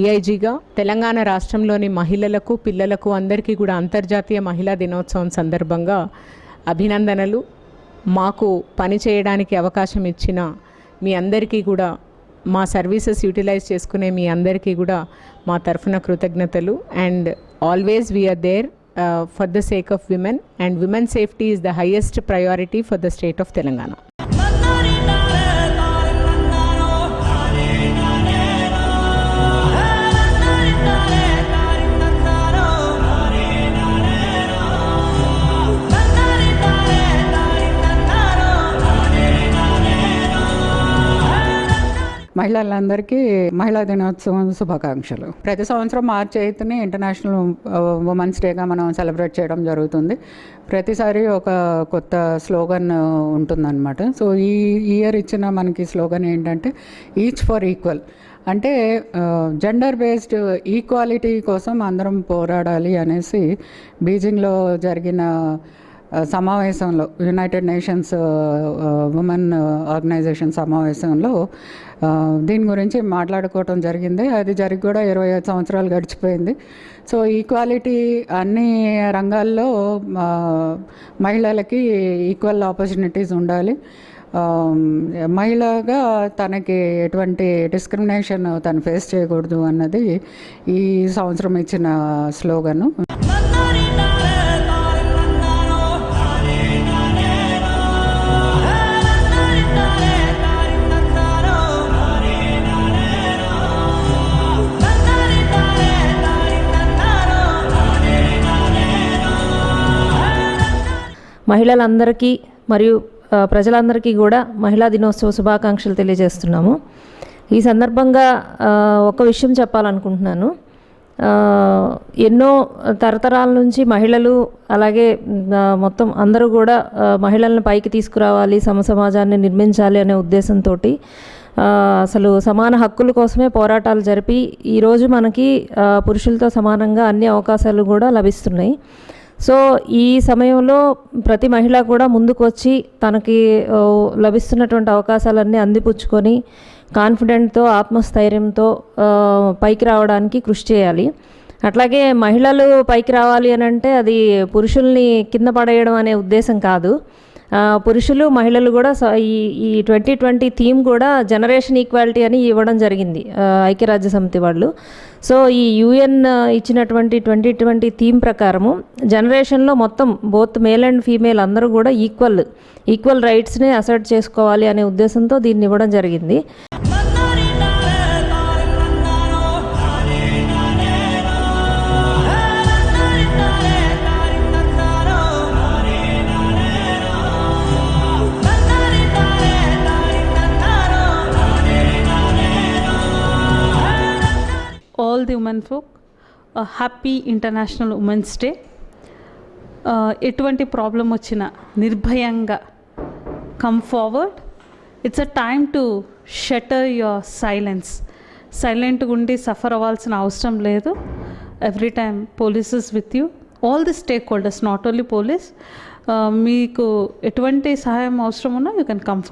డిఐజీగా తెలంగాణ రాష్ట్రంలోని మహిళలకు, పిల్లలకు అందరికీ కూడా అంతర్జాతీయ మహిళా దినోత్సవం సందర్భంగా అభినందనలు. మాకు పని చేయడానికి అవకాశం ఇచ్చిన మీ అందరికీ కూడా, మా సర్వీసెస్ యూటిలైజ్ చేసుకునే మీ అందరికీ కూడా మా తరఫున కృతజ్ఞతలు. And always we are there for the sake of women, and women safety is the highest priority for the state of Telangana. మహిళలందరికీ మహిళా దినోత్సవం శుభాకాంక్షలు. ప్రతి సంవత్సరం మార్చి 8ని ఇంటర్నేషనల్ ఉమెన్స్ డేగా మనం సెలబ్రేట్ చేయడం జరుగుతుంది. ప్రతిసారి ఒక కొత్త స్లోగన్ ఉంటుందన్నమాట. సో ఈ ఇయర్ ఇచ్చిన మనకి స్లోగన్ ఏంటంటే ఈచ్ ఫర్ ఈక్వల్. అంటే జెండర్ బేస్డ్ ఈక్వాలిటీ కోసం అందరం పోరాడాలి అనేసి బీజింగ్లో జరిగిన సమావేశంలో, యునైటెడ్ నేషన్స్ ఉమెన్ ఆర్గనైజేషన్ సమావేశంలో దీని గురించి మాట్లాడుకోవటం జరిగింది. అది జరిగి కూడా 25 సంవత్సరాలు గడిచిపోయింది. సో ఈక్వాలిటీ అన్ని రంగాల్లో మహిళలకి ఈక్వల్ ఆపర్చునిటీస్ ఉండాలి. మహిళగా తనకి ఎటువంటి డిస్క్రిమినేషన్ తను ఫేస్ చేయకూడదు అన్నది ఈ సంవత్సరం ఇచ్చిన స్లోగను. మహిళలందరికీ మరియు ప్రజలందరికీ కూడా మహిళా దినోత్సవ శుభాకాంక్షలు తెలియజేస్తున్నాము. ఈ సందర్భంగా ఒక విషయం చెప్పాలనుకుంటున్నాను. ఎన్నో తరతరాల నుంచి మహిళలు, అలాగే మొత్తం అందరూ కూడా మహిళలను పైకి తీసుకురావాలి, సమాజాన్ని నిర్మించాలి అనే ఉద్దేశంతో అసలు సమాన హక్కుల కోసమే పోరాటాలు జరిపి ఈరోజు మనకి పురుషులతో సమానంగా అన్ని అవకాశాలు కూడా లభిస్తున్నాయి. సో ఈ సమయంలో ప్రతి మహిళ కూడా ముందుకు వచ్చి తనకి లభిస్తున్నటువంటి అవకాశాలన్నీ అందిపుచ్చుకొని కాన్ఫిడెంట్తో, ఆత్మస్థైర్యంతో పైకి రావడానికి కృషి చేయాలి. అట్లాగే మహిళలు పైకి రావాలి అని అంటే అది పురుషుల్ని కింద పడేయడం అనే ఉద్దేశం కాదు. పురుషులు, మహిళలు కూడా ఈ 2020 థీమ్ కూడా జనరేషన్ ఈక్వాలిటీ అని ఇవ్వడం జరిగింది ఐక్యరాజ్య సమితి వాళ్ళు. సో ఈ UN ఇచ్చినటువంటి 2020 థీమ్ ప్రకారము జనరేషన్లో మొత్తం బోత్ మేల్ అండ్ ఫీమేల్ అందరూ కూడా ఈక్వల్ రైట్స్ని అసర్ట్ చేసుకోవాలి అనే ఉద్దేశంతో దీన్ని ఇవ్వడం జరిగింది. All the women folk, a happy International Women's Day. ఎటువంటి ప్రాబ్లం వచ్చినా నిర్భయంగా come forward. It's a time to shutter your సైలెంట్గా ఉండి సఫర్ అవ్వాల్సిన అవసరం లేదు. Every time police is with you, all the stake holders, not only police. మీకు ఎటువంటి సహాయం అవసరం ఉన్నా యూ కెన్ కమ్ ఫార్వర్డ్.